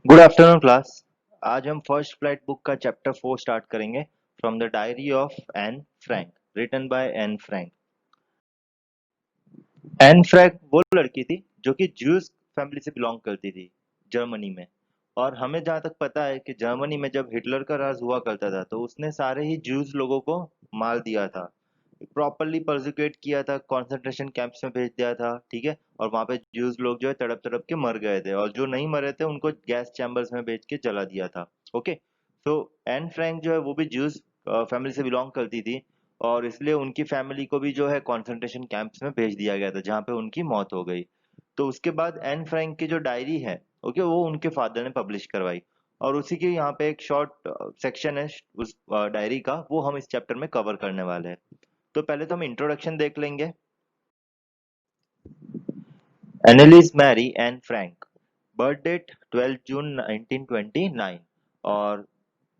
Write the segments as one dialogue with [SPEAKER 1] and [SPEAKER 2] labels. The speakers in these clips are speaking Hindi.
[SPEAKER 1] Good afternoon class. आज हम फर्स्ट फ्लाइट बुक का चैप्टर 4 स्टार्ट करेंगे from the diary of Anne Frank written by Anne Frank. Anne Frank वो लड़की थी जो कि ज्यूज फैमिली से बिलोंग करती थी जर्मनी में। और हमें जहाँ तक पता है कि जर्मनी में जब हिटलर का राज हुआ करता था तो उसने सारे ही ज्यूज लोगों को मार दिया था, प्रॉपरली परसिक्यूट किया था, कंसंट्रेशन कैंप्स में भेज दिया था, ठीक है। और वहां पे ज्यूज लोग जो है तड़प तड़प के मर गए थे और जो नहीं मरे थे उनको गैस चैम्बर्स में भेज के जला दिया था। ओके। तो एन फ्रैंक जो है वो भी ज्यूज फैमिली से बिलोंग करती थी और इसलिए उनकी फैमिली को भी जो है कंसंट्रेशन कैंप्स में भेज दिया गया था जहाँ पे उनकी मौत हो गई। तो उसके बाद एन फ्रैंक की जो डायरी है, ओके, वो उनके फादर ने पब्लिश करवाई। और उसी के यहाँ पे एक शॉर्ट सेक्शन है उस डायरी का, वो हम इस चैप्टर में कवर करने वाले हैं। तो पहले तो हम इंट्रोडक्शन देख लेंगे। Annelies Marie Anne Frank, birth date 12 June 1929 और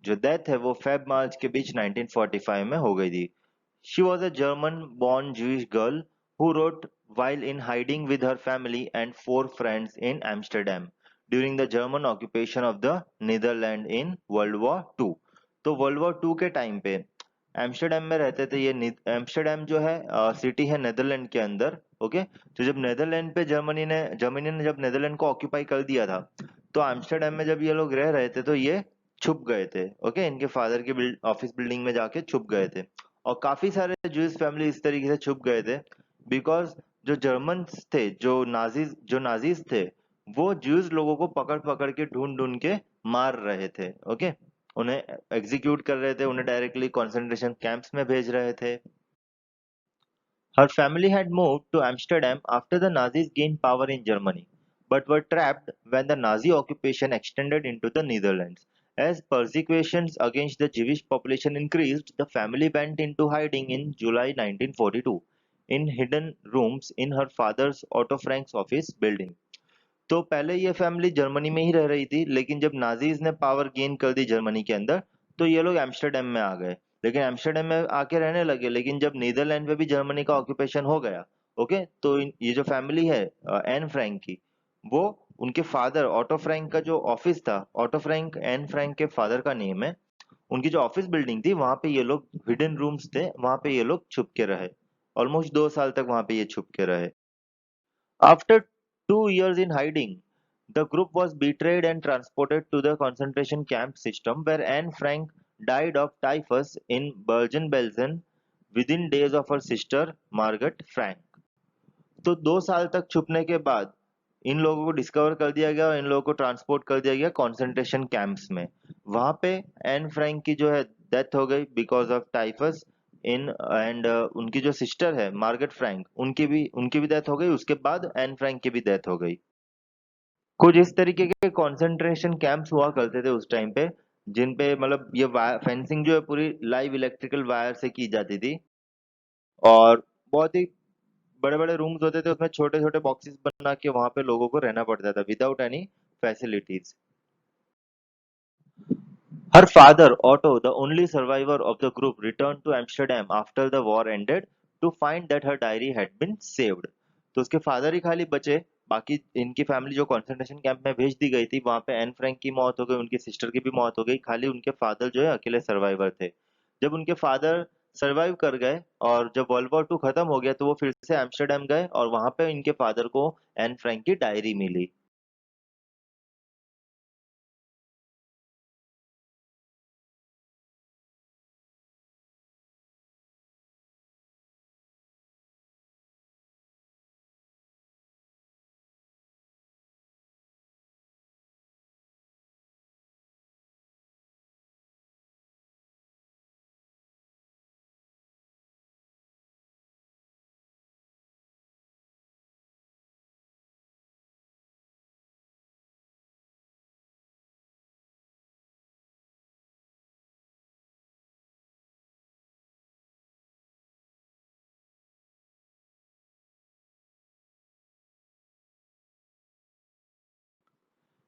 [SPEAKER 1] जो डेथ है वो फेब मार्च के बीच 1945 में हो गई थी। She was a German born Jewish girl who wrote while in hiding with her family and four friends in Amsterdam during the German occupation of the Netherlands in World War II। तो वर्ल्ड वॉर टू के टाइम पे एम्स्टरडेम में रहते थे ये। एम्स्टरडेम जो है सिटी है नेदरलैंड के अंदर। ओके। तो जब नेदरलैंड पे जर्मनी ने जब नेदरलैंड को ऑक्यूपाई कर दिया था तो एम्स्टरडेम में जब ये लोग रह रहे थे तो ये छुप गए थे। ओके, इनके फादर की ऑफिस बिल्डिंग में जाके छुप गए थे। और काफी सारे जूस फैमिली इस तरीके से छुप गए थे बिकॉज जो जर्मन्स थे, जो नाजीज थे, वो ज्यूज लोगों को पकड़ पकड़ के ढूंढ ढूंढ के मार रहे थे। ओके, उन्हें एग्जीक्यूट कर रहे थे, उन्हें डायरेक्टली कंसंट्रेशन कैंप्स में भेज रहे थे। Her family had moved to Amsterdam after the Nazis gained power in Germany, but were trapped when the Nazi occupation extended into the Netherlands. As persecutions against the Jewish population increased, the family went into hiding in July 1942 in hidden rooms in her father's Otto Frank's office building. तो पहले ये फैमिली जर्मनी में ही रह रही थी, लेकिन जब नाजीज ने पावर गेन कर दी जर्मनी के अंदर तो ये लोग एम्स्टरडेम में आ गए। लेकिन एम्स्टरडेम में आके रहने लगे, लेकिन जब नीदरलैंड पे भी जर्मनी का ऑक्यूपेशन हो गया, ओके, तो ये जो फैमिली है एन फ्रैंक की, वो उनके फादर ऑटो फ्रैंक का जो ऑफिस था, ऑटो फ्रैंक एन फ्रैंक के फादर का नेम है, उनकी जो ऑफिस बिल्डिंग थी वहां पे ये लोग हिडन रूम्स थे, वहां पे ये लोग छुप के रहे। ऑलमोस्ट 2 साल तक वहां पे ये छुप के रहे। After 2 years in hiding, the group was betrayed and transported to the concentration camp system where Anne Frank died of typhus in Bergen-Belsen within days of her sister Margaret Frank। तो 2 साल तक छुपने के बाद इन लोगों को डिस्कवर कर दिया गया और इन लोगों को ट्रांसपोर्ट कर दिया गया कॉन्सेंट्रेशन कैंप्स में। वहां पे एन फ्रैंक की जो है डेथ हो गई because of typhus in and उनकी जो सिस्टर है मार्गरेट फ्रैंक, उनकी भी डेथ हो गई। उसके बाद एन फ्रैंक की भी डेथ हो गई। कुछ इस तरीके के कंसंट्रेशन कैंप्स हुआ करते थे उस टाइम पे, जिन पे मतलब ये फेंसिंग जो है पूरी लाइव इलेक्ट्रिकल वायर से की जाती थी और बहुत ही बड़े बड़े रूम्स होते थे, उसमें छोटे छोटे बॉक्सेस बना के वहां पे लोगों को रहना पड़ता था without any facilities. Her father, Otto, the only survivor of the group, returned to Amsterdam after the war ended to find that her diary had been saved। तो उसके फादर ही खाली बचे, बाकी इनकी फैमिली जो कंसंट्रेशन कैंप में भेज दी गई थी वहां पे एन फ्रैंक की मौत हो गई, उनकी सिस्टर की भी मौत हो गई, खाली उनके फादर जो है अकेले सर्वाइवर थे। जब उनके फादर सर्वाइव कर गए और जब वर्ल्ड वॉर टू खत्म हो गया तो वो फिर से एम्स्टरडेम गए और वहां पे इनके फादर को एन फ्रैंक की डायरी मिली।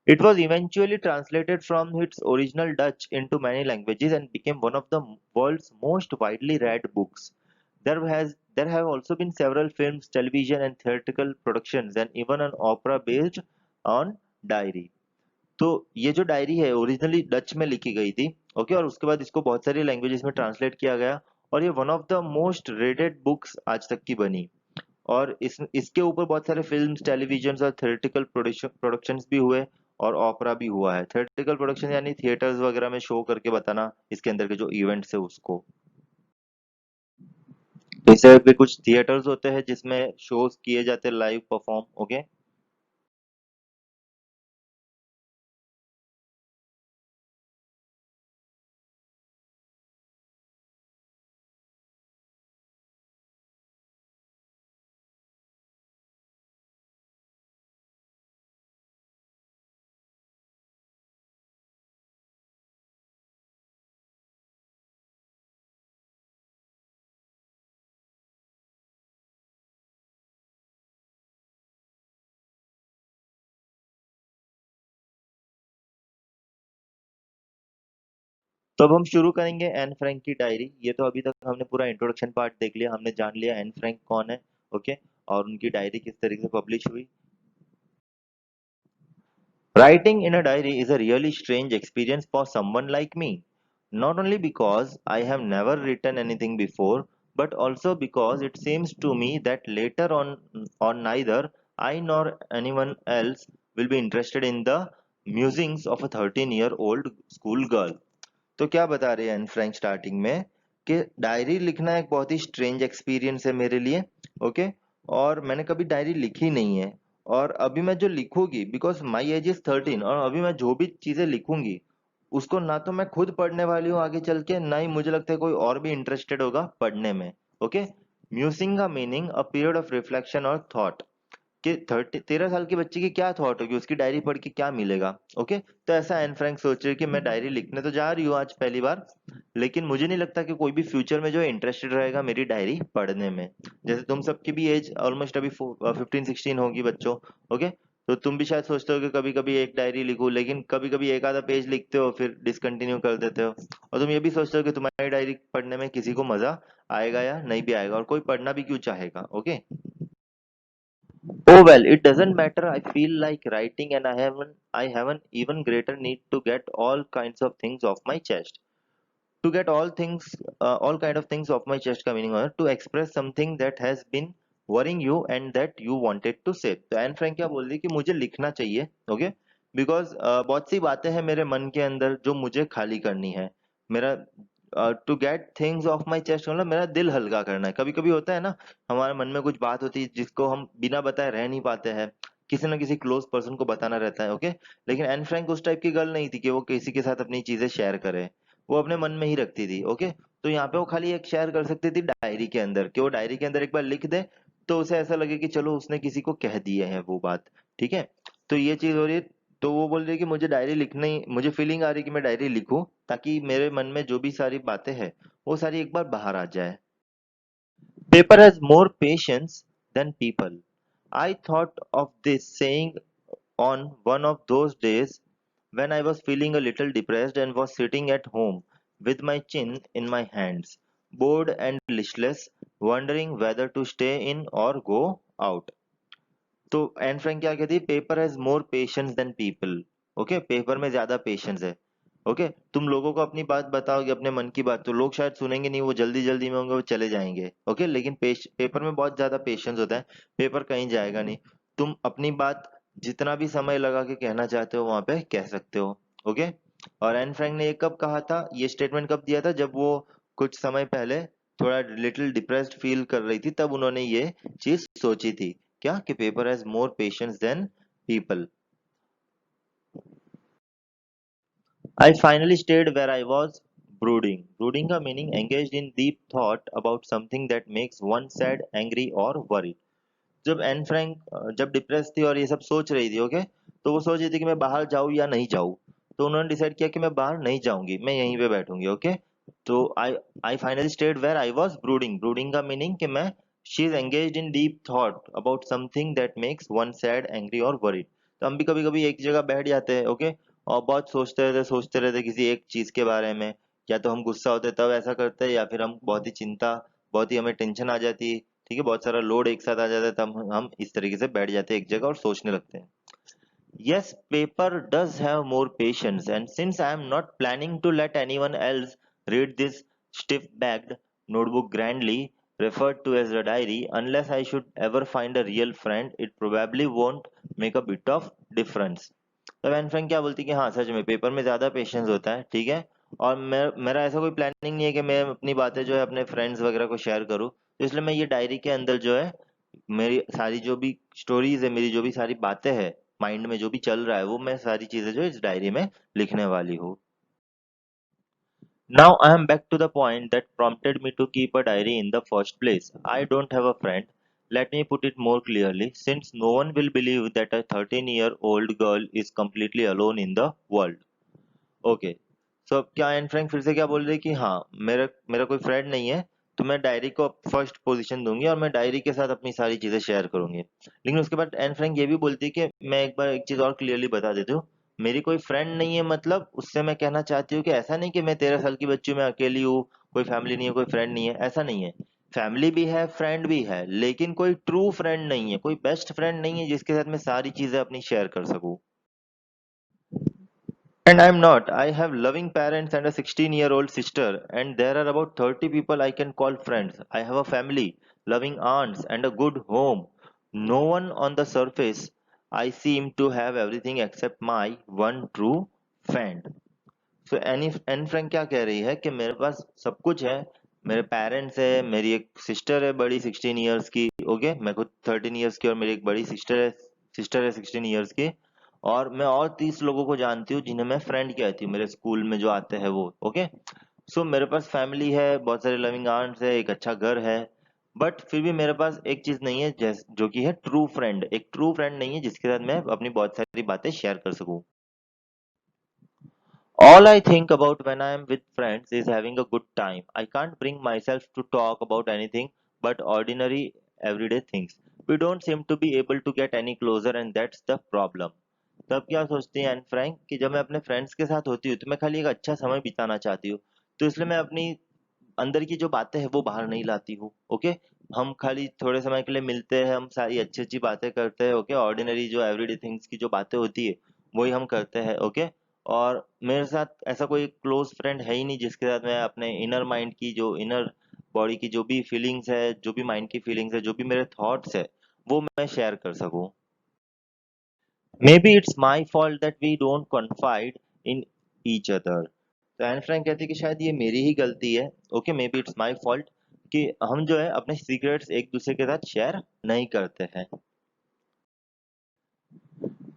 [SPEAKER 1] It was eventually translated from its original Dutch into many languages and became one of the world's most widely read books. There have also been several films, television and theatrical productions and even an opera based on Diary। तो ये जो डायरी है ओरिजिनली डच में लिखी गई थी, ओके, और उसके बाद इसको बहुत सारी लैंग्वेजेस में ट्रांसलेट किया गया, और ये one of the most rated books आज तक की बनी। और इसके ऊपर बहुत सारे फिल्म्स, टेलीविजन और थिएट्रिकल प्रोडक्शंस भी हुए, और ओपेरा भी हुआ है। थिएट्रिकल प्रोडक्शन यानी थिएटर्स वगैरह में शो करके बताना इसके अंदर के जो इवेंट्स है उसको। जैसे भी कुछ थिएटर्स होते हैं जिसमें शोज किए जाते हैं, लाइव परफॉर्म, ओके। तो अब हम शुरू करेंगे एन फ्रैंक की डायरी। ये तो अभी तक हमने पूरा इंट्रोडक्शन पार्ट देख लिया, हमने जान लिया एन फ्रैंक कौन है, ओके, और उनकी डायरी किस तरीके से पब्लिश हुई। Writing in a diary is a really strange experience for someone like me. Not only because I have never written anything before, but also because it seems to me that later on neither I nor anyone else will be interested in the musings of a 13-year-old schoolgirl. तो क्या बता रहे हैं एन फ्रैंक स्टार्टिंग में कि डायरी लिखना एक बहुत ही स्ट्रेंज एक्सपीरियंस है मेरे लिए, ओके, और मैंने कभी डायरी लिखी नहीं है। और अभी मैं जो लिखूंगी, बिकॉज माई एज इज 13, और अभी मैं जो भी चीजें लिखूंगी उसको ना तो मैं खुद पढ़ने वाली हूँ आगे चल के, ना ही मुझे लगता है कोई और भी इंटरेस्टेड होगा पढ़ने में, ओके। म्यूसिंग का meaning a period of reflection और थॉट, कि 13 साल की बच्ची की क्या थॉट होगी, उसकी डायरी पढ़ के क्या मिलेगा, ओके। तो ऐसा एन फ्रैंक सोच रही है कि मैं डायरी लिखने तो जा रही हूँ आज पहली बार, लेकिन मुझे नहीं लगता कि कोई भी फ्यूचर में जो इंटरेस्टेड रहेगा मेरी डायरी पढ़ने में। जैसे तुम सबकी भी एज ऑलमोस्ट अभी 15-16 होगी बच्चों, ओके। तो तुम भी शायद सोचते हो कि कभी कभी एक डायरी लिखूं, लेकिन कभी कभी एक आधा पेज लिखते हो फिर डिसकंटिन्यू कर देते हो। और तुम ये भी सोचते हो कि तुम्हारी डायरी पढ़ने में किसी को मजा आएगा या नहीं भी आएगा, और कोई पढ़ना भी क्यों चाहेगा, okay. Oh well, it doesn't matter. I feel like writing and I have an even greater need to get all kinds of things off my chest. To get all kind of things off my chest का meaning है to express something that has been worrying you and that you wanted to say. तो एन फ्रैंक क्या बोल रही है कि मुझे लिखना चाहिए, ओके, बिकॉज बहुत सी बातें हैं मेरे मन के अंदर जो मुझे खाली करनी है। मेरा to get things off my chest मतलब मेरा दिल हल्का करना है। कभी कभी होता है ना, हमारे मन में कुछ बात होती है जिसको हम बिना बताए रह नहीं पाते हैं, किसी ना किसी क्लोज पर्सन को बताना रहता है, ओके। लेकिन एन फ्रैंक उस टाइप की गर्ल नहीं थी कि वो किसी के साथ अपनी चीजें शेयर करे, वो अपने मन में ही रखती थी, ओके। तो यहाँ पे वो खाली एक शेयर कर सकती थी डायरी के अंदर, कि वो डायरी के अंदर एक बार लिख दे तो उसे ऐसा लगे कि चलो उसने किसी को कह दिया है वो बात, ठीक है। तो ये चीज हो रही है। तो वो बोल रही है कि मुझे डायरी लिखना ही, मुझे फीलिंग आ रही है कि मैं डायरी लिखूं ताकि मेरे मन में जो भी सारी बातें हैं वो सारी एक बार बाहर आ जाए। Paper has more patience than people. I thought of this saying on one of those days when I was feeling a little depressed and was sitting at home with my chin in my hands, bored and listless, wondering whether to stay in or go out. तो एन फ्रैंक क्या कहती है, paper has more patience than people, okay, paper में ज्यादा पेशेंस है, ओके। तुम लोगों को अपनी बात बताओगे, अपने मन की बात, तो लोग शायद सुनेंगे नहीं, वो जल्दी जल्दी में होंगे, वो चले जाएंगे, ओके। लेकिन पेपर में बहुत ज्यादा पेशेंस होता है, पेपर कहीं जाएगा नहीं। तुम अपनी बात जितना भी समय लगा के कहना चाहते हो वहां पे कह सकते हो, ओके। और एन फ्रैंक ने ये कब कहा था, ये स्टेटमेंट कब दिया था, जब वो कुछ समय पहले थोड़ा लिटिल डिप्रेस्ड फील कर रही थी, तब उन्होंने ये चीज सोची थी, क्या कि paper has more patience than people. I finally stayed where I was brooding. Brooding का meaning engaged in deep thought about something that makes one sad, angry or worried. जब एन फ्रैंक जब डिप्रेस थी और ये सब सोच रही थी, ओके, तो वो सोच रही थी कि मैं बाहर जाऊं या नहीं जाऊं। तो उन्होंने डिसाइड किया कि मैं बाहर नहीं जाऊंगी, मैं यहीं पे बैठूंगी, ओके। तो I finally stayed where I was brooding. Brooding का मीनिंग कि मैं, she is engaged in deep thought about something that makes one sad, angry और वरीड। तो हम भी कभी कभी एक जगह बैठ जाते हैं, ओके, और बहुत सोचते रहते किसी एक चीज के बारे में। या तो हम गुस्सा होते तब ऐसा करते हैं, या फिर हम बहुत ही चिंता, बहुत ही हमें टेंशन आ जाती है, ठीक है, बहुत सारा लोड एक साथ आ जाता है, तब हम इस तरीके से बैठ जाते हैं एक जगह और सोचने लगते हैं। Yes, paper does have more patience, and since I am not planning to let anyone else read this stiff backed notebook grandly referred to as a diary, unless I should ever find a real friend, it probably won't make a bit of difference. तो एन फ्रैंक क्या बोलती है कि हाँ सच में पेपर में ज्यादा पेशेंस होता है, ठीक है। और मेरा ऐसा कोई प्लानिंग नहीं है कि मैं अपनी बातें जो है अपने फ्रेंड्स वगैरह को शेयर करूँ, तो इसलिए मैं ये डायरी के अंदर जो है मेरी सारी जो भी स्टोरीज है, मेरी जो भी सारी बातें हैं, माइंड में जो भी चल रहा है, वो मैं सारी चीजें जो है इस डायरी में लिखने वाली हूँ। Now I am back to the point that prompted me to keep a diary in the first place. I don't have a friend. Let me put it more clearly, since no one will believe that a 13-year-old girl is completely alone in the world. Okay, so अब क्या एन फ्रैंक फिर से क्या बोल रही है कि हाँ मेरा मेरा कोई फ्रेंड नहीं है, तो मैं डायरी को फर्स्ट पोजीशन दूंगी और मैं डायरी के साथ अपनी सारी चीजें शेयर करूंगी। लेकिन उसके बाद एन फ्रैंक ये भी बोलती है कि मैं एक बार एक चीज और क्लियरली बता देती हूँ, मेरी कोई फ्रेंड नहीं है, मतलब उससे मैं कहना चाहती हूँ कि ऐसा नहीं कि मैं 13 साल की बच्ची हूँ, मैं अकेली हूँ, कोई फैमिली नहीं है, कोई फ्रेंड नहीं है, ऐसा नहीं है। फैमिली भी है, फ्रेंड भी है, लेकिन कोई ट्रू फ्रेंड नहीं है, कोई बेस्ट फ्रेंड नहीं है जिसके साथ मैं सारी चीजें अपनी शेयर कर सकूं। And I'm not. I have loving parents and a 16-year-old sister, and there are about 30 people I can call friends. I have a family, loving aunts, and a good home. No one on the surface. I seem to have everything except my one true friend. So Anne Frank क्या कह रही है कि मेरे पास सब कुछ है। मेरे पेरेंट्स है, मेरी एक सिस्टर है बड़ी 16 इयर्स की, ओके, मैं खुद 13 इयर्स की, और मेरी एक बड़ी सिस्टर है 16 इयर्स की। और मैं और 30 लोगों को जानती हूँ जिन्हें मैं फ्रेंड कहती हूँ, मेरे स्कूल में जो आते हैं वो, ओके। सो मेरे पास फैमिली है, बहुत सारे लविंग आंट्स है, एक अच्छा घर है। बट फिर भी मेरे पास एक चीज नहीं है, जो कि है ट्रू फ्रेंड। एक ट्रू फ्रेंड नहीं है जिसके साथ मैं अपनी बहुत सारी बातें शेयर कर सकूं। All I think about when I am with friends is having a good time. I can't bring myself to talk about anything but ordinary everyday things. We don't seem to be able to get any closer, and that's the problem. तब क्या सोचती है एन फ्रैंक कि जब मैं अपने फ्रेंड्स के साथ होती हूँ तो मैं खाली एक अच्छा समय बिताना चाहती हूँ, तो इसलिए मैं अपनी अंदर की जो बातें हैं वो बाहर नहीं लाती हूँ, ओके। हम खाली थोड़े समय के लिए मिलते हैं, हम सारी अच्छी अच्छी बातें करते हैं, ओके, ऑर्डिनरी जो एवरीडे थिंग्स की जो बातें होती है वही हम करते हैं, ओके। और मेरे साथ ऐसा कोई क्लोज फ्रेंड है ही नहीं जिसके साथ मैं अपने इनर माइंड की, जो इनर बॉडी की जो भी फीलिंग्स है, जो भी माइंड की फीलिंग्स है, जो भी मेरे थॉट्स है, वो मैं शेयर कर सकूं। Maybe it's my fault that we don't confide in each other. तो एन फ्रैंक कहती है कि शायद ये मेरी ही गलती है, okay, may be it's my fault, कि हम जो है अपने सीक्रेट्स एक दूसरे के साथ शेयर नहीं करते हैं।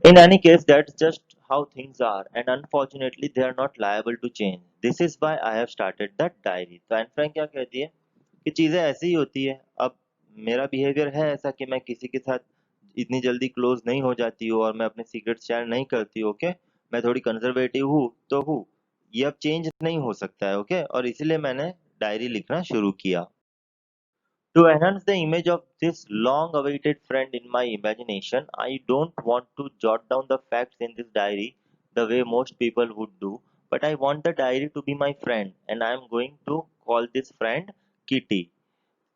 [SPEAKER 1] In any case, that's just how things are, and unfortunately, they are not liable to change. This is why I have started that diary. तो एन फ्रैंक क्या कहती है कि चीजें ऐसी ही होती है। अब मेरा बिहेवियर है ऐसा कि मैं किसी के साथ इतनी जल्दी क्लोज नहीं हो जाती हूँ और मैं अपने सीक्रेट शेयर नहीं करती हूँ, ओके। मैं थोड़ी कंजर्वेटिव हूँ तो हूँ, ये अब चेंज नहीं हो सकता है, ओके। और इसीलिए मैंने डायरी लिखना शुरू किया। To enhance the image of this long-awaited friend in my imagination, I don't want to jot down the facts in this diary the way most people would do, but I want the diary to be my friend, and I am going to call this friend Kitty.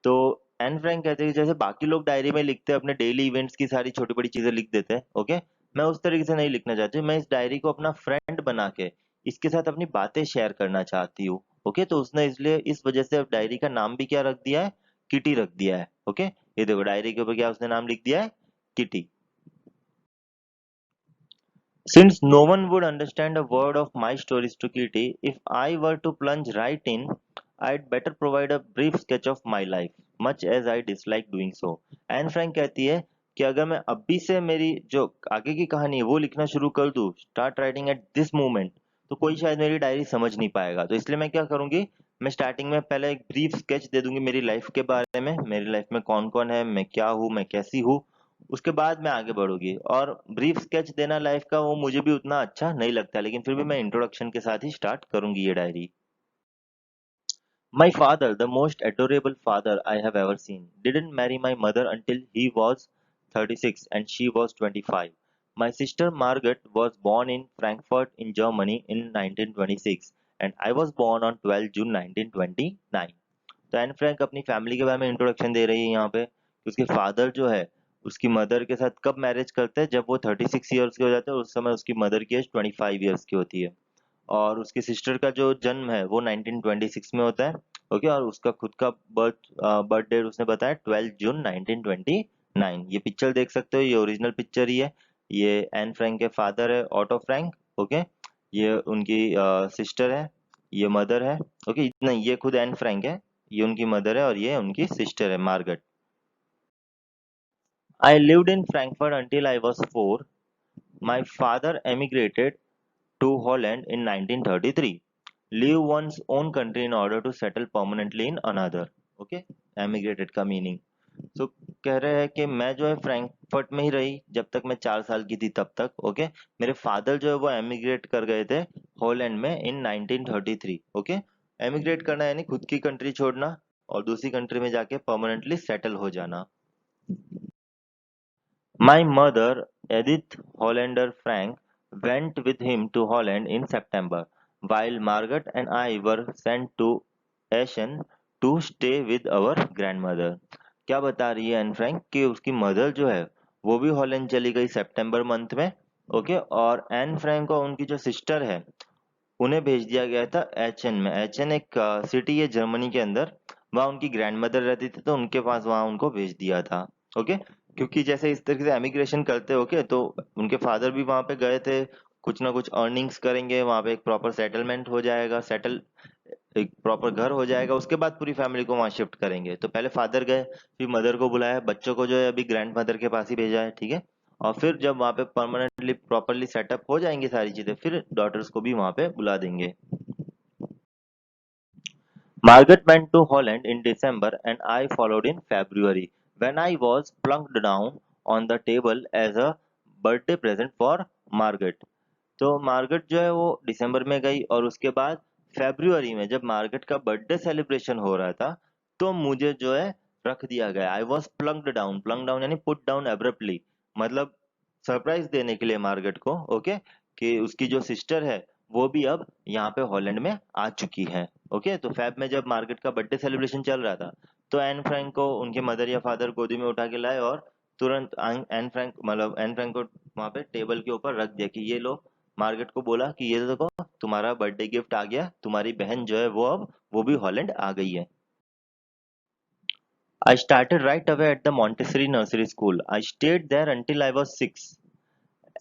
[SPEAKER 1] तो एन फ्रैंक कहते हैं कि जैसे बाकी लोग डायरी में लिखते हैं अपने डेली इवेंट्स की सारी छोटी बड़ी चीजें लिख देते हैं, ओके, मैं उस तरीके से नहीं लिखना चाहती हूँ। मैं इस डायरी को अपना फ्रेंड बना के इसके साथ अपनी बातें शेयर करना चाहती हूँ, ओके। तो उसने इसलिए इस वजह से अब डायरी का नाम भी क्या रख दिया है, किटी रख दिया है, ओके। ये देखो डायरी के ऊपर क्या उसने नाम लिख दिया है, kitty. Since no one would understand a word of my stories to Kitty, if I were to plunge right in, I'd better provide a brief sketch of my life, much as I dislike doing so. Anne Frank कहती है कि अगर मैं अभी से मेरी जो आगे की कहानी है वो लिखना शुरू कर दूं, start writing at this moment, तो कोई शायद मेरी डायरी समझ नहीं पाएगा। तो इसलिए मैं क्या करूंगी, मैं स्टार्टिंग में पहले एक ब्रीफ स्केच दे दूंगी मेरी लाइफ के बारे में, मेरी लाइफ में कौन कौन है, मैं क्या हूँ, मैं कैसी हूँ। उसके बाद मैं आगे बढ़ूंगी, और ब्रीफ स्केच देना लाइफ का वो मुझे भी उतना अच्छा नहीं लगता, लेकिन फिर भी मैं इंट्रोडक्शन के साथ ही स्टार्ट करूंगी ये diary. My father, the most adorable father I have ever seen, didn't marry my mother until he was 36 and she was 25. My sister Margaret was born in Frankfurt in Germany in 1926 and I was born on 12 June 1929. तो एन फ्रैंक अपनी फैमिली के बारे में इंट्रोडक्शन दे रही है यहाँ पे कि उसके फादर जो है उसकी मदर के साथ कब मैरिज करते हैं, जब वो 36 ईयर्स के हो जाते हैं, उस समय उसकी मदर की एज 25 ईयर्स की होती है। और उसकी सिस्टर का जो जन्म है वो 1926 में होता है। ओके, और उसका खुद का बर्थ डेट उसने बताया 12 जून 1929। ये पिक्चर देख सकते हो, ये ओरिजिनल पिक्चर ही है। ये एन फ्रैंक के फादर है, ऑटो फ्रैंक। ओके, ये उनकी सिस्टर है, ये मदर है। ओके, नहीं, ये खुद एन फ्रैंक है, ये उनकी मदर है, और ये उनकी सिस्टर है, Margaret. I lived in Frankfurt until I was 4. My father emigrated to Holland in 1933. Leave one's own country in order to settle permanently in another. Okay, emigrated का मीनिंग। तो कह रहे हैं कि मैं जो है फ्रैंकफर्ट में ही रही जब तक मैं 4 साल की थी, तब तक। ओके, मेरे फादर जो है वो एमिग्रेट कर गए थे हॉलैंड में इन 1933। ओके, एमिग्रेट करना यानी खुद की कंट्री छोड़ना और दूसरी कंट्री में जाके परमानेंटली सेटल हो जाना। My mother, Edith Hollander Frank, went with him to Holland in September, while Margaret and I were sent to Essen to stay with our grandmother. क्या बता रही है एन फ्रैंक कि उसकी मदर जो है वो भी हॉलैंड चली गई सितंबर मंथ में। ओके, और एन फ्रैंक और उनकी जो सिस्टर है उन्हें भेज दिया गया था एचएन में। एचएन एक सिटी है जर्मनी के अंदर, वहाँ उनकी ग्रैंडमदर रहती थी, तो उनके पास वहाँ उनको भेज दिया था। ओके, क्योंकि जैसे इस तरीके से एमिग्रेशन करते, ओके, तो उनके फादर भी वहाँ पे गए थे, कुछ ना कुछ अर्निंग्स करेंगे वहाँ पे, एक प्रॉपर सेटलमेंट हो जाएगा, एक प्रॉपर घर हो जाएगा, उसके बाद पूरी फैमिली को वहाँ शिफ्ट करेंगे। तो पहले फादर गए, फिर मदर को बुलाया, बच्चों को जो है अभी ग्रैंड मदर के पास ही भेजा है, ठीक है। और फिर जब वहाँ पे परमानेंटली प्रॉपरली सेटअप हो जाएंगी सारी चीजें, फिर डॉटर्स को भी वहाँ पे बुला देंगे। Margaret went to Holland in December and I followed in February, when I was plunked down on the table as a birthday present for Margaret. तो मार्गरेट जो है वो दिसंबर में गई, और उसके बाद फेब्रुअरी में जब मार्गरेट का बर्थडे सेलिब्रेशन हो रहा था, तो मुझे जो है रख दिया गया। आई वॉज प्लंक्ड डाउन यानी पुट डाउन एब्रप्टली, मतलब सरप्राइज देने के लिए मार्गरेट को। ओके, कि उसकी जो सिस्टर है वो भी अब यहाँ पे हॉलैंड में आ चुकी है। ओके, तो फेब में जब मार्गरेट का बर्थडे सेलिब्रेशन चल रहा था, तो एन फ्रैंक को उनके मदर या फादर गोदी में उठा के लाए, और तुरंत एन फ्रैंक को वहां पे टेबल के ऊपर रख दिया कि ये लो। मार्गरेट को बोला कि ये देखो, तुम्हारा बर्थडे गिफ्ट आ गया, तुम्हारी बहन जो है वो भी हॉलैंड आ गई है। I started right away at the Montessori Nursery School. I stayed there until I was 6,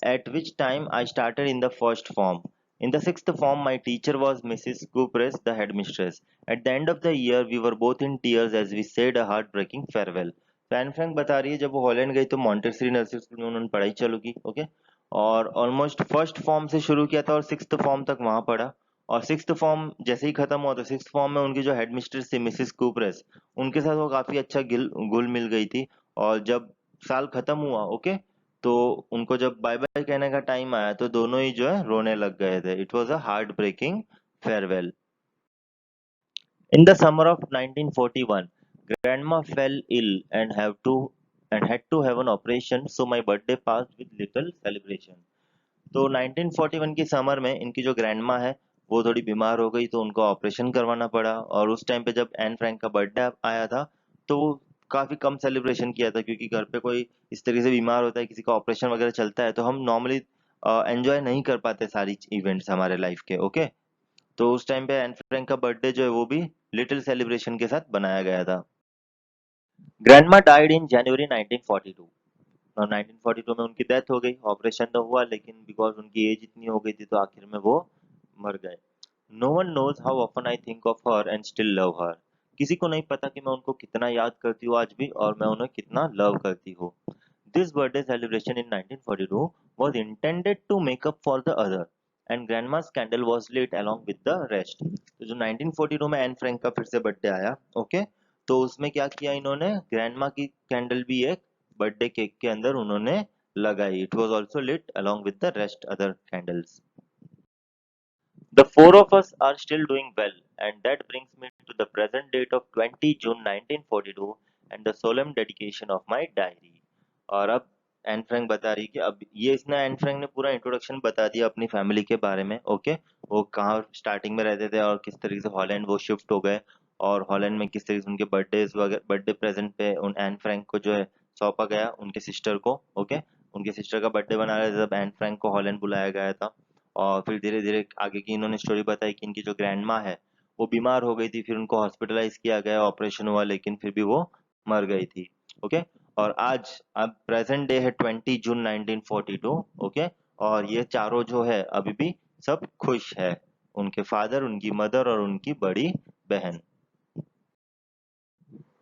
[SPEAKER 1] at which time I started in the first form. In the sixth form, my teacher was Mrs. Cooper's, the headmistress. At the end of the year, we were both in tears as we said a heartbreaking farewell. तो एन फ्रैंक बता रही है जब वो हॉलैंड गई तो मॉन्टेसरी नर्सरी स्कूल में उन्होंने पढ़ाई चालू की। ओके, और ऑलमोस्ट फर्स्ट फॉर्म से शुरू किया था और सिक्स्थ फॉर्म तक वहां पढ़ा। और सिक्स्थ फॉर्म जैसे ही खत्म हुआ तो सिक्स्थ फॉर्म में उनकी जो हेडमिस्ट्रेस थी मिसेस कूपरेस, उनके साथ वो काफी अच्छा घुल मिल गई थी। और जब साल खत्म हुआ, ओके, तो उनको जब बाय बाय कहने का टाइम आया तो दोनों ही जो है रोने लग गए थे। It was a heart breaking farewell. In the summer of 1941, Grandma fell ill and had to have an operation, so my birthday passed with little celebration. तो 1941 की समर में इनकी जो ग्रैंडमा है वो थोड़ी बीमार हो गई, तो उनको ऑपरेशन करवाना पड़ा। और उस टाइम पे जब एन फ्रैंक का बर्थडे आया था, तो वो काफी कम सेलिब्रेशन किया था, क्योंकि घर पे कोई इस तरीके से बीमार होता है, किसी का ऑपरेशन वगैरह चलता है, तो हम नॉर्मली एंजॉय नहीं कर पाते सारी इवेंट्स हमारे लाइफ के। ओके, तो उस टाइम पे एन फ्रैंक का बर्थडे जो है वो भी लिटिल सेलिब्रेशन के साथ बनाया गया था। ग्रैंडमा डाइड इन जनवरी 1942, और 1942 में उनकी डेथ हो गई। ऑपरेशन तो हुआ, लेकिन बिकॉज उनकी एज इतनी हो गई थी तो आखिर में वो मर गए। No one knows how often I think of her and still love her. किसी को नहीं पता कि मैं उनको कितना याद करती हूँ आज भी, और मैं उन्हें कितना लव करती हूँ। This birthday celebration in 1942 was intended to make up for the other, and grandma's candle was lit along with the rest. तो जो 1942 में एन फ्रैंक का फिर से बर्थडे आया, ओके, तो उसमें क्या किया इन्होंने, ग्रैंडमा की कैंडल भी एक बर्थडे केक के अंदर उन्होंने लगाई। It was also lit along with the rest other candles. The four of us are still doing well, and that brings me to the present date of 20 June 1942 and the solemn dedication of my diary. और अब एन फ्रैंक बता रही है कि अब ये इसने एन फ्रैंक ने पूरा इंट्रोडक्शन बता दिया अपनी फैमिली के बारे में। ओके, वो कहाँ स्टार्टिंग में रहते थे और किस तरीके से हॉलैंड वो शिफ्ट हो गए, और हॉलैंड में किस तरीके से उनके बर्थडे प्रेजेंट पे उन एन फ्रैंक को जो है सौंपा गया उनके सिस्टर को। ओके, उनके सिस्टर का बर्थडे मना रहे थे तब एन फ्रैंक को हॉलैंड बुलाया गया था। और फिर धीरे धीरे आगे की इन्होंने स्टोरी बताई कि इनकी जो ग्रैंड माँ है वो बीमार हो गई थी, फिर उनको हॉस्पिटलाइज किया गया, ऑपरेशन हुआ, लेकिन फिर भी वो मर गई थी। ओके, और आज अब प्रेजेंट डे है 20 जून 1942। ओके, और ये चारों जो है अभी भी सब खुश है, उनके फादर, उनकी मदर और उनकी बड़ी बहन।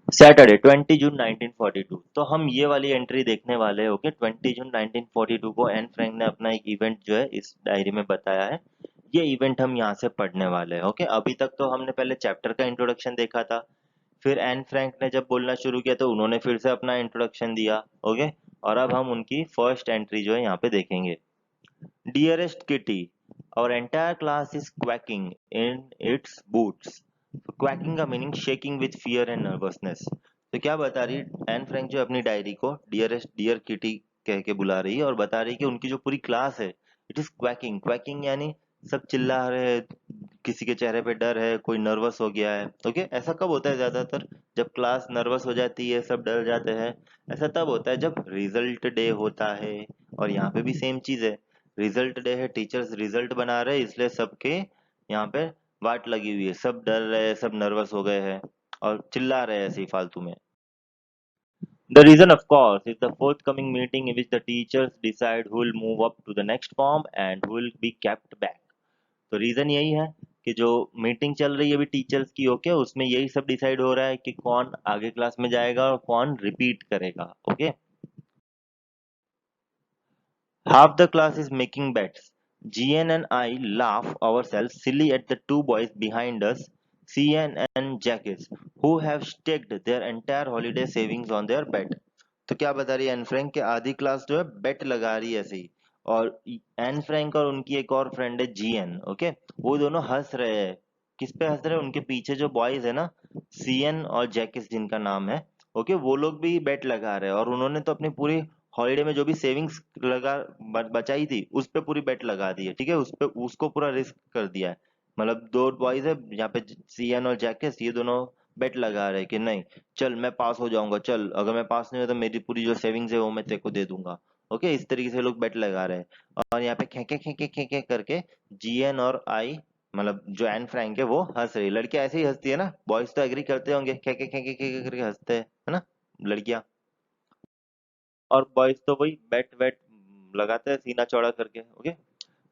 [SPEAKER 1] सैटरडे 20 जून 1942, तो हम ये वाली एंट्री देखने वाले हैं। ओके, 20 जून 1942 को एन फ्रैंक ने अपना एक इवेंट जो है इस डायरी में बताया है, ये इवेंट हम यहाँ से पढ़ने वाले हैं। ओके, अभी तक तो हमने पहले चैप्टर का इंट्रोडक्शन देखा था, फिर एन फ्रैंक ने जब बोलना शुरू किया तो उन्होंने फिर से अपना इंट्रोडक्शन दिया। ओके, और अब हम उनकी फर्स्ट एंट्री जो है यहाँ पे देखेंगे। Dearest Kitty, our entire class is quacking in its boots. So quacking का meaning shaking with fear and nervousness. तो क्या बता रही है एन फ्रैंक जो अपनी डायरी को डियरेस्ट डियर किटी कह के बुला रही है और बता रही है कि उनकी जो पूरी क्लास है इट इज क्वैकिंग। क्वैकिंग यानी सब चिल्ला रहे हैं, किसी के चेहरे पे डर है, कोई नर्वस हो गया है। ओके, ऐसा कब होता है ज्यादातर? जब क्लास नर्वस हो जाती है, सब डर जाते हैं। ऐसा तब होता है जब रिजल्ट डे होता है, और यहाँ पे भी सेम चीज है। रिजल्ट डे है, टीचर्स रिजल्ट बना रहे हैं, इसलिए सबके यहाँ पे वाट लगी हुई है, सब डर रहे हैं, सब नर्वस हो गए हैं और चिल्ला रहे हैं ऐसे ही फालतू में। The reason, of course, is the forthcoming meeting in which the teachers decide who will move up to the next form and who will be kept back. तो रीजन यही है कि जो मीटिंग चल रही है अभी टीचर्स की, ओके, उसमें यही सब डिसाइड हो रहा है कि कौन आगे क्लास में जाएगा और कौन रिपीट करेगा। Okay, half the class is making bets. GN and I laugh ourselves silly at the two boys behind us, CN and Jacques, who have staked their entire holiday savings on their bet. तो क्या बता रही है एन फ्रैंक के आधी क्लास जो है बेट लगा रही है ऐसे ही। और एन फ्रैंक और उनकी एक और फ्रेंड है जीएन। ओके, वो दोनों हंस रहे हैं। किस पे हंस रहे हैं? उनके पीछे जो बॉयज है ना, सीएन और जैकिस जिनका नाम है, ओके, वो लोग भी बेट लगा रहे हैं। और उन्होंने तो अपनी पूरी हॉलीडे में जो भी सेविंग्स लगा बचाई थी उस पे पूरी बेट लगा दी है। ठीक है, उस पे उसको पूरा रिस्क कर दिया है। मतलब दो बॉयज है यहाँ पे, सीएन और जैकिस, ये दोनों बेट लगा रहे हैं कि नहीं, चल मैं पास हो जाऊंगा, चल अगर मैं पास नहीं हुआ तो मेरी पूरी जो सेविंग्स है वो मैं तेरे को दे दूंगा। ओके, इस तरीके से लोग बेट लगा रहे हैं। और यहाँ पे खेके खेके खेके करके जीएन और आई, मतलब जो एन फ्रैंक है, वो हंस रही। लड़कियां ऐसे ही हंसती है ना, बॉयज तो एग्री करते होंगे, खेके खेके खेके करके हंसते हैं, है ना लड़कियां। और बॉयज तो वही बेट वेट लगाते हैं सीना चौड़ा करके। Okay,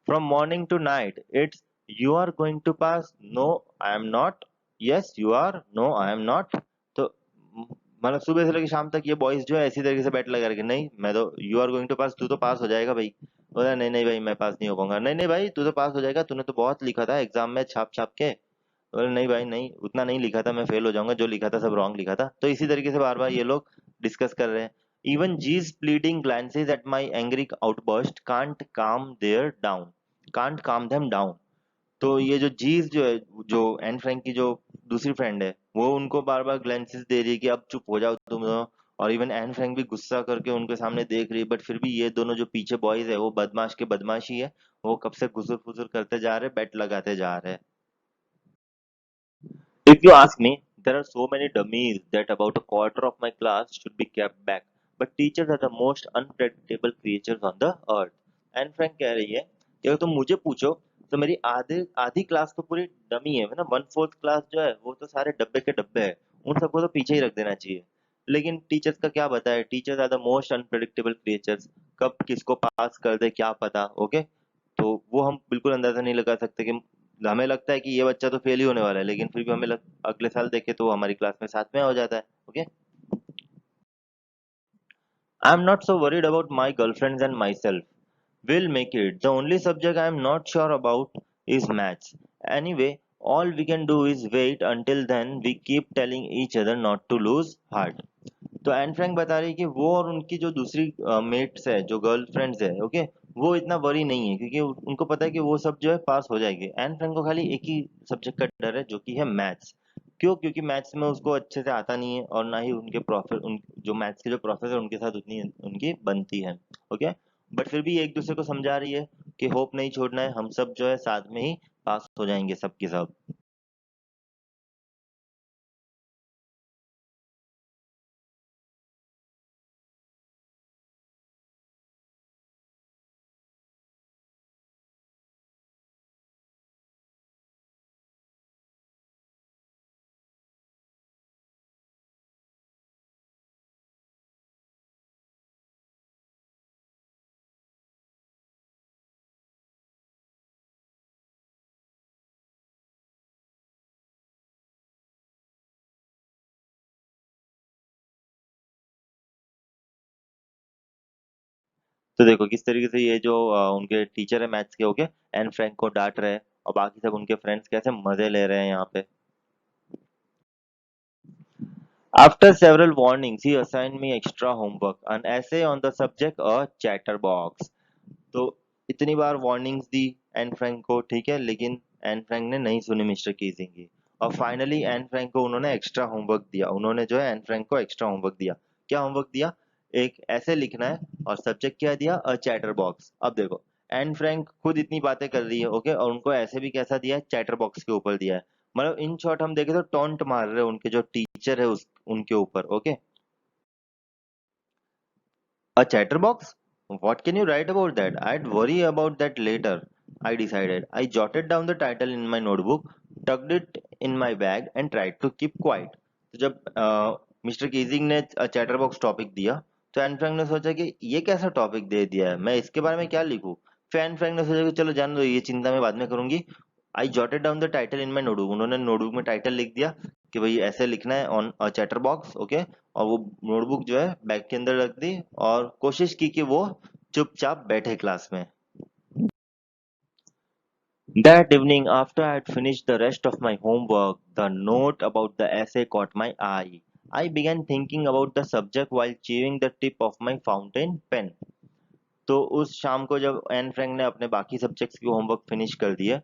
[SPEAKER 1] from morning to night it's you are going to pass, no I am not, yes you are, no I am not. तो मतलब सुबह से लेकर शाम तक ये बॉयज जो है इसी तरीके से बैट लगा रहे कि नहीं मैं तो, यू आर गोइंग टू पास, तू तो पास हो जाएगा भाई। बोला नहीं नहीं भाई मैं पास नहीं हो पाऊंगा, नहीं नहीं भाई तू तो पास हो जाएगा, तूने तो बहुत लिखा था एग्जाम में छाप छाप के। बोले नहीं भाई नहीं, उतना नहीं लिखा था, मैं फेल हो जाऊंगा, जो लिखा था सब रॉन्ग लिखा था। तो इसी तरीके से बार बार ये लोग डिस्कस कर रहे हैं। Even these pleading glances at my angry outburst can't calm there down, can't calm them down. तो ये जो जीज जो है, जो एन फ्रैंक की जो दूसरी फ्रेंड है, वो उनको बार बार ग्लैंसेस दे रही है कि अब चुप हो जाओ तुम दोनों। और इवन एन फ्रैंक भी गुस्सा करके उनके सामने देख रही है, बट फिर भी ये दोनों जो पीछे बॉयज है वो बदमाश के बदमाशी है, वो कब से घुसुर फुसुर करते जा रहे, बेट लगाते जा रहे हैं। If you ask me, there are so many dummies that about a quarter of my class should be kept back. But teachers are the most unpredictable creatures on the earth. Anne Frank कह रही है कि अगर तुम मुझे पूछो तो मेरी आधे आधी क्लास तो पूरी डमी है ना, 1/4 क्लास जो है वो तो सारे डब्बे के डब्बे है, उन सबको तो पीछे ही रख देना चाहिए। लेकिन टीचर्स का क्या बताए, teachers are the most unpredictable creatures, कब किसको पास कर दे क्या पता। ओके, तो वो हम बिल्कुल अंदाजा नहीं लगा सकते कि हमें लगता है कि ये बच्चा तो फेल ही होने वाला है, लेकिन फिर भी अगले साल देखे तो हमारी क्लास में साथ में हो जाता है। Okay, I am not so worried about my girlfriends and my self, will make it, the only subject I am not sure about is maths, anyway all we can do is wait until then, we keep telling each other not to lose heart। तो एन फ्रैंक बता रही है कि वो और उनकी जो दूसरी मेट्स है, जो गर्ल फ्रेंड्स है, ओके, वो इतना वरी नहीं है क्योंकि उनको पता है कि वो सब जो है पास हो जाएंगे। एन फ्रैंक को खाली एक ही सब्जेक्ट का डर है जो कि है मैथ्स। क्यों? क्योंकि मैथ्स में उसको अच्छे से आता नहीं है और ना ही उनके जो मैथ्स के जो प्रोफेसर उनके साथ उतनी उनकी बनती है। ओके, बट फिर भी एक दूसरे को समझा रही है कि होप नहीं छोड़ना है, हम सब जो है साथ में ही पास हो जाएंगे सब के सब। तो देखो किस तरीके से ये जो उनके टीचर है मैथ्स के, ओके, एन फ्रैंक को डांट रहे हैं और बाकी सब उनके फ्रेंड्स कैसे मजे ले रहे हैं यहाँ पे। After several warnings, he assigned me extra homework, an essay on the subject, a chatterbox. तो इतनी बार वार्निंग्स दी एन फ्रैंक को, ठीक है, लेकिन एन फ्रैंक ने नहीं सुनी मिस्टर कीजिंग की। और फाइनली एन फ्रैंक को उन्होंने एक्स्ट्रा होमवर्क दिया, उन्होंने जो है एन फ्रैंक को एक्स्ट्रा होमवर्क दिया। क्या होमवर्क दिया? एक ऐसे लिखना है और सब्जेक्ट क्या दिया? अ चैटर बॉक्स। अब देखो एन फ्रैंक खुद इतनी बातें कर रही है, ओके, और उनको ऐसे भी कैसा दिया है? चैटर बॉक्स के ऊपर दिया है। मतलब इन शॉर्ट हम देखें तो टॉन्ट मार रहे हैं उनके जो टीचर है उस उनके ऊपर, okay. A chatterbox? What can you write about that? I'd worry about that later, I decided. I jotted down the title in my notebook, tucked it in my bag, and tried to keep quiet. तो जब मिस्टर कीजिंग ने चैटरबॉक्स टॉपिक दिया, तो एन फ्रैंक ने सोचा कि ये कैसा टॉपिक दे दिया है, मैं इसके बारे में क्या लिखूं। फिर एन फ्रैंक ने सोचा कि चलो जान दो, ये चिंता मैं बाद में करूंगी। आई jotted down the title in my notebook, उन्होंने नोटबुक में टाइटल लिख दिया कि भाई ऐसे लिखना है on a chatter box, okay. और वो नोटबुक जो है बैग के अंदर रख दी और कोशिश की कि वो चुपचाप बैठे क्लास में। That evening, after I had finished the rest of my homework, the note about the essay caught my eye. I began thinking about the subject while chewing the tip of my fountain pen. तो उस शाम को जब एन फ्रैंक ने अपने बाकी सब्जेक्ट्स की होमवर्क फिनिश कर दिए,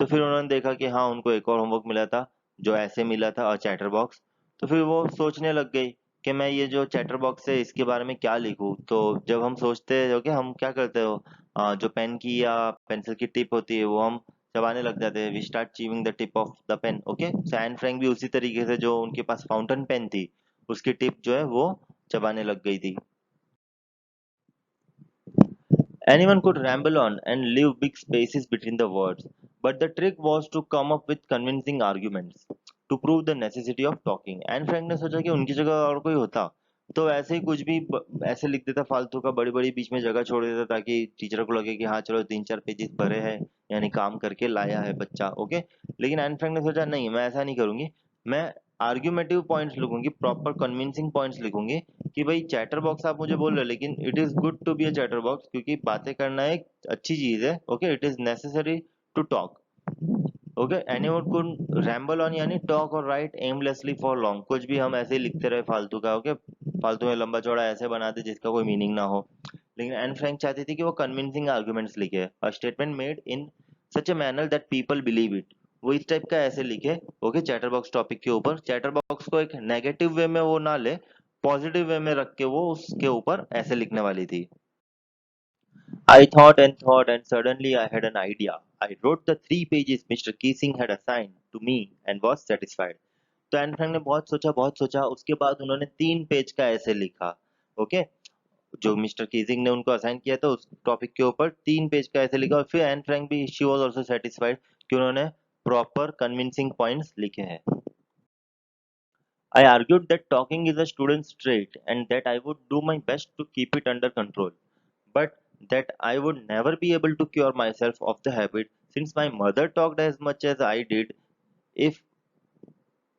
[SPEAKER 1] तो फिर उन्होंने देखा कि हाँ उनको एक और होमवर्क मिला था, जो ऐसे मिला था, चैटर बॉक्स। तो फिर वो सोचने लग गई कि मैं ये जो चैटर बॉक्स है इसके बारे में क्या लिखूं। तो जब हम सोचते हो कि हम क्या करते हो, जो पेन की या पेंसिल की टिप होती है वो हम चबाने लग जाते हैं, we start chewing the tip of the pen, okay. So Anne Frank भी उसी तरीके से, जो उनके पास फाउंटेन पेन थी उसकी टिप जो है वो चबाने लग गई थी। Anyone could ramble on and leave big spaces between the words, but the trick was to come up with convincing arguments to prove the necessity of talking. Anne Frank ने सोचा कि उनकी जगह और कोई होता तो ऐसे ही कुछ भी ऐसे लिख देता फालतू का, बड़ी बड़ी बीच में जगह छोड़ देता ताकि टीचर को लगे कि हाँ चलो 3-4 पेजेस भरे हैं, यानी काम करके लाया है बच्चा, ओके। लेकिन एन फ्रैंक ने सोचा नहीं, मैं ऐसा नहीं करूंगी, मैं आर्ग्यूमेटिव पॉइंट्स लिखूंगी, प्रॉपर कन्विंसिंग पॉइंट्स लिखूंगी कि भाई चैटर बॉक्स आप मुझे बोल रहे हो लेकिन it is good to be a chatterbox, क्योंकि बातें करना एक अच्छी चीज है, okay, it is necessary to talk, okay. Anyone could ramble on यानी टॉक और राइट एमलेसली फॉर लॉन्ग, कुछ भी हम ऐसे ही लिखते रहे फालतू का, ओके, फालतू में लंबा चौड़ा ऐसे बना दे जिसका कोई मीनिंग ना हो। लेकिन एन फ्रैंक चाहती थी कि वो कन्विंसिंग आर्गुमेंट्स लिखे, a statement made in such a manner that people believe it. वो इस टाइप का ऐसे लिखे, ओके, चैटर बॉक्स टॉपिक के ऊपर, चैटर बॉक्स को एक नेगेटिव वे में वो ना ले, पॉजिटिव वे में रख के वो उसके ऊपर ऐसे लिखने वाली थी। I thought, and suddenly I had an idea. I wrote the 3 pages Mr. Keesing had assigned to me and was satisfied. तो एन फ्रैंक ने बहुत सोचा, उसके बाद उन्होंने 3 पेज का ऐसे लिखा, ओके, जो मिस्टर कीजिंग ने उनको असाइन किया था उस टॉपिक के ऊपर 3 पेज का ऐसे लिखा। और फिर एन फ्रैंक भी, शी वॉज ऑल्सो सेटिस्फाइड कि उन्होंने प्रॉपर कन्विंसिंग पॉइंट्स लिखे हैं। I argued that talking is a student's trait and that I would do my best to keep it under control, but that I would never be able to cure myself of the habit since my mother talked as much as I did, if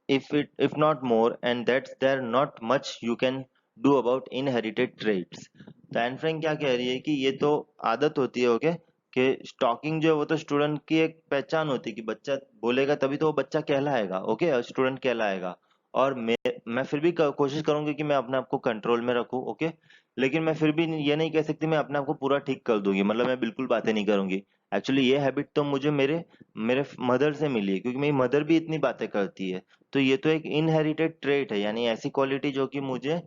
[SPEAKER 1] if not more, and that there not much you can do about inherited traits। तो एन फ्रैंक क्या कह रही है कि ये तो आदत होती है, ओके, कि स्टॉकिंग जो है वो तो स्टूडेंट की एक पहचान होती है कि बच्चा बोलेगा तभी तो वो बच्चा कहलाएगा, ओके, स्टूडेंट कहलाएगा। और मैं फिर भी कोशिश करूंगी कि मैं अपने आप को कंट्रोल में रखूं, ओके। लेकिन मैं फिर भी ये नहीं कह सकती मैं अपने आप को पूरा ठीक कर दूंगी, मतलब मैं बिल्कुल बातें नहीं करूंगी। एक्चुअली ये हैबिट तो मुझे मेरे मेरे मदर से मिली है, क्योंकि मेरी मदर भी इतनी बातें करती है। तो ये तो एक इनहेरिटेड ट्रेट है, यानी ऐसी क्वालिटी जो कि मुझे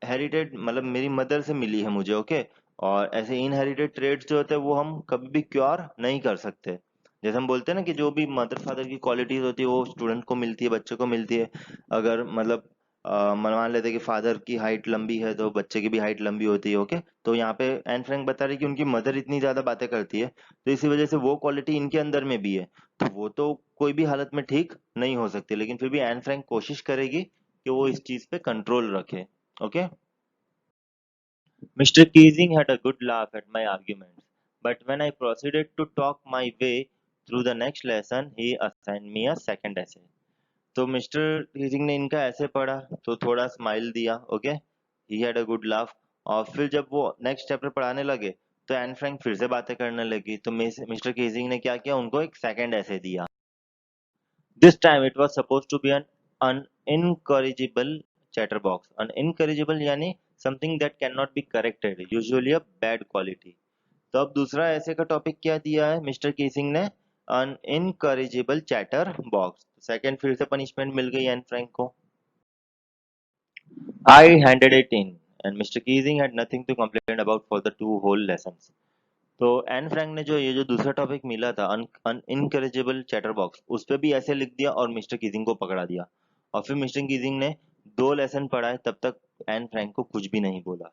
[SPEAKER 1] हेरिटेड, मतलब मेरी मदर से मिली है मुझे, ओके। और ऐसे इनहेरिटेड ट्रेड्स जो होते हैं वो हम कभी भी क्योर नहीं कर सकते। जैसे हम बोलते हैं ना कि जो भी मदर फादर की क्वालिटीज होती है वो स्टूडेंट को मिलती है, बच्चे को मिलती है। अगर मतलब मान लेते हैं कि फादर की हाइट लंबी है तो बच्चे की भी हाइट लंबी होती है, ओके। तो यहाँ पे एन फ्रैंक बता रही है कि उनकी मदर इतनी ज्यादा बातें करती है तो इसी वजह से वो क्वालिटी इनके अंदर में भी है। तो वो तो कोई भी हालत में ठीक नहीं हो सकती, लेकिन फिर भी एन फ्रैंक कोशिश करेगी कि वो इस चीज पे कंट्रोल रखे, okay. Mr. Keesing had a good laugh at my arguments, but when I proceeded to talk my way through the next lesson, he assigned me a second essay. तो मिस्टर टीचिंग ने इनका ऐसे पढ़ा तो थोड़ा स्माइल दिया, okay, he had a good laugh. और फिर जब वो नेक्स्ट चैप्टर पढ़ाने लगे तो एन फ्रैंक फिर से बातें करने लगी, तो मिस्टर केजिंग ने क्या किया, उनको एक सेकंड ऐसे दिया। This time it was supposed to be an unincorrigible chatterbox. Unincorrigible यानी something that cannot be corrected, usually a bad quality. तो अब दूसरा ऐसे का टॉपिक क्या दिया है मिस्टर केसिंग ने, अनइनकरेजिबल चैटर बॉक्स। सेकंड फिर से पनिशमेंट मिल गई एन फ्रैंक को। I handed it in, and Mr. Keesing had nothing to complain about for the two whole lessons. तो एन फ्रैंक ने जो ये जो दूसरा टॉपिक मिला था अनइनकरेजेबल चैटर बॉक्स, उस पे भी ऐसे लिख दिया और मिस्टर कीजिंग को पकड़ा दिया। और फिर मिस्टर कीजिंग ने 2 लेसन पढ़ाए, तब तक एन फ्रैंक को कुछ भी नहीं बोला।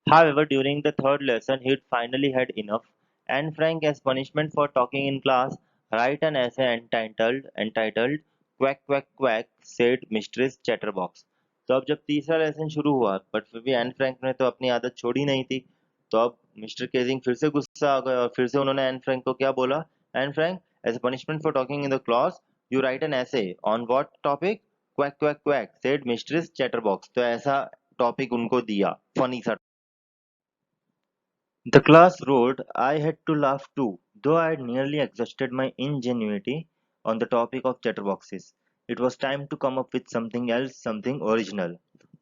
[SPEAKER 1] However, during the third lesson, he'd finally had enough. Anne Frank, as punishment for talking in class, write an essay entitled "Quack Quack Quack," said Mistress Chatterbox. तो अब जब तीसरा लेसन शुरू हुआ, बट फिर भी एन फ्रैंक ने तो अपनी आदत छोड़ी नहीं थी। तो अब मिस्टर केजिंग फिर से गुस्सा आ गए और फिर से उन्होंने एन फ्रैंक को क्या बोला, Anne Frank, as a punishment for talking in the class, you write an essay on what topic, quack quack quack said mistress chatterbox. तो ऐसा टॉपिक उनको दिया, फनी सा। The class roared. I had to laugh too, though I had nearly exhausted my ingenuity on the topic of chatterboxes. It was time to come up with something else, something original.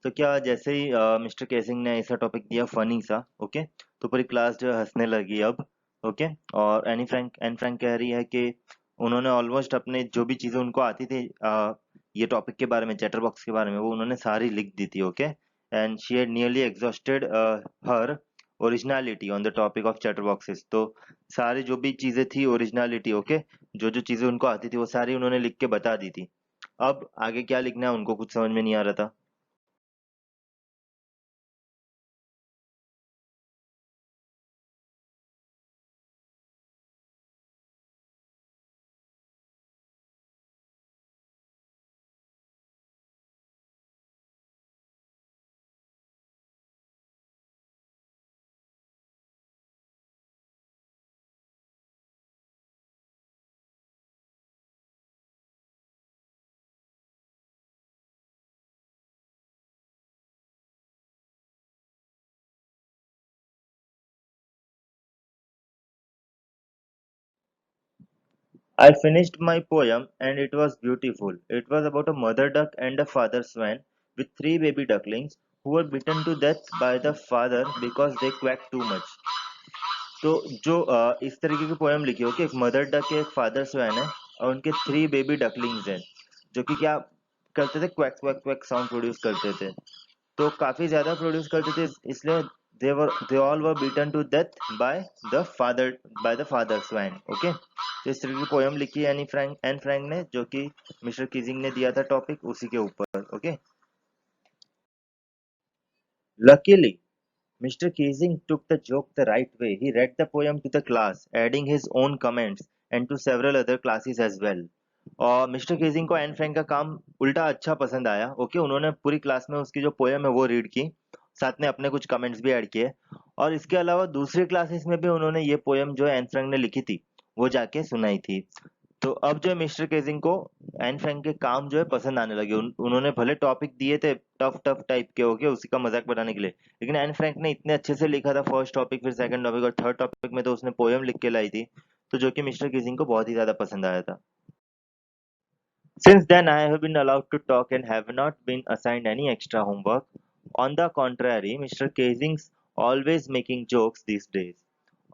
[SPEAKER 1] तो क्या जैसे ही मिस्टर केसिंग ने ऐसा टॉपिक दिया फनी सा, ओके, तो पूरी क्लास जो है हंसने लगी अब, ओके। और एन फ्रैंक कह रही है कि उन्होंने ऑलमोस्ट अपने जो भी चीजें उनको आती थी ये टॉपिक के बारे में, चैटर बॉक्स के बारे में, वो उन्होंने सारी लिख दी थी, okay. And she had nearly exhausted her originality on the topic of chatter boxes. तो सारी जो भी चीजें थी ओरिजिनलिटी, ओके, जो जो चीजें उनको आती थी वो सारी उन्होंने लिख के बता दी थी। अब आगे क्या लिखना है उनको कुछ समझ में नहीं आ रहा था। I finished my poem and it was beautiful. It was about a mother duck and a father swan with 3 baby ducklings who were beaten to death by the father because they quacked too much. तो जो इस तरीके की पोएम लिखी हो कि एक मदर डक है, एक फादर स्वैन है और उनके 3 बेबी डकलिंग्स हैं जो कि क्या करते थे, quack quack quack sound produce करते थे। तो काफी ज्यादा प्रोड्यूस करते थे, इसलिए they all were beaten to death by the father swan, okay. तो इस तरीके की पोएम लिखी है एन फ्रैंक ने, जो कि मिस्टर कीजिंग ने दिया था टॉपिक उसी के ऊपर, okay. Luckily Mr. Keesing took the joke the right way. He read the poem to the class, adding his own comments and to several other classes as well. और मिस्टर केजिंग को एन फ्रैंक का काम उल्टा अच्छा पसंद आया, ओके। उन्होंने पूरी क्लास में उसकी जो पोयम है वो रीड की, साथ में अपने कुछ कमेंट्स भी ऐड किए, और इसके अलावा दूसरी क्लासेस में भी उन्होंने ये पोयम जो एन फ्रैंक ने लिखी थी वो जाके सुनाई थी। तो अब जो है मिस्टर केजिंग को एन फ्रैंक के काम जो है पसंद आने लगे। उन्होंने भले टॉपिक दिए थे टफ टफ टाइप के, ओके, उसी का मजाक बनाने के लिए, लेकिन एन फ्रैंक ने इतने अच्छे से लिखा था फर्स्ट टॉपिक, फिर सेकंड टॉपिक और थर्ड टॉपिक में तो उसने पोयम लिख के लाई थी, तो जो कि मिस्टर केजिंग को बहुत ही ज्यादा पसंद आया था। Since then, I have been allowed to talk and have not been assigned any extra homework. On the contrary, Mr. Casing's always making jokes these days.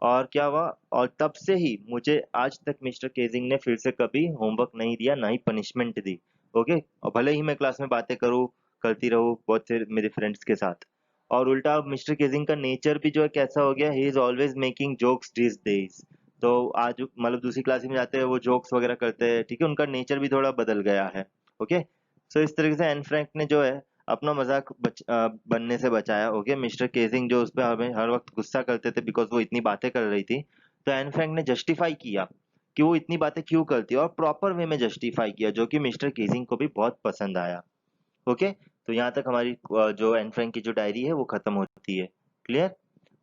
[SPEAKER 1] और क्या हुआ, और तब से ही मुझे आज तक मिस्टर केजिंग ने फिर से कभी होमवर्क नहीं दिया, ना ही पनिशमेंट दी, ओके। और भले ही मैं क्लास में बातें करूँ, करती रहूँ बहुत से मेरे फ्रेंड्स के साथ, और उल्टा मिस्टर केजिंग का नेचर भी जो है कैसा हो गया, he is always making jokes this days. तो आज मतलब दूसरी क्लास में जाते हैं वो जोक्स वगैरह करते हैं, ठीक है, उनका नेचर भी थोड़ा बदल गया है, ओके। सो इस तरीके से एन फ्रैंक ने जो है अपना मजाक बनने से बचाया, ओके। मिस्टर केजिंग जो उस पर हमें हर वक्त गुस्सा करते थे बिकॉज वो इतनी बातें कर रही थी, तो एन फ्रैंक ने जस्टिफाई किया कि वो इतनी बातें क्यों करती है, और प्रॉपर वे में जस्टिफाई किया, जो कि मिस्टर केजिंग को भी बहुत पसंद आया, ओके। तो यहाँ तक हमारी जो एन फ्रैंक की जो डायरी है वो खत्म होती है, क्लियर।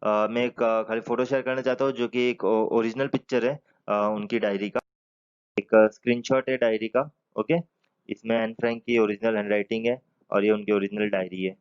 [SPEAKER 1] मैं एक खाली फोटो शेयर करना चाहता हूँ जो कि एक ओरिजिनल पिक्चर है उनकी डायरी का, एक स्क्रीनशॉट है डायरी का, ओके। इसमें एन फ्रैंक की ओरिजिनल हैंडराइटिंग है और ये उनकी ओरिजिनल डायरी है।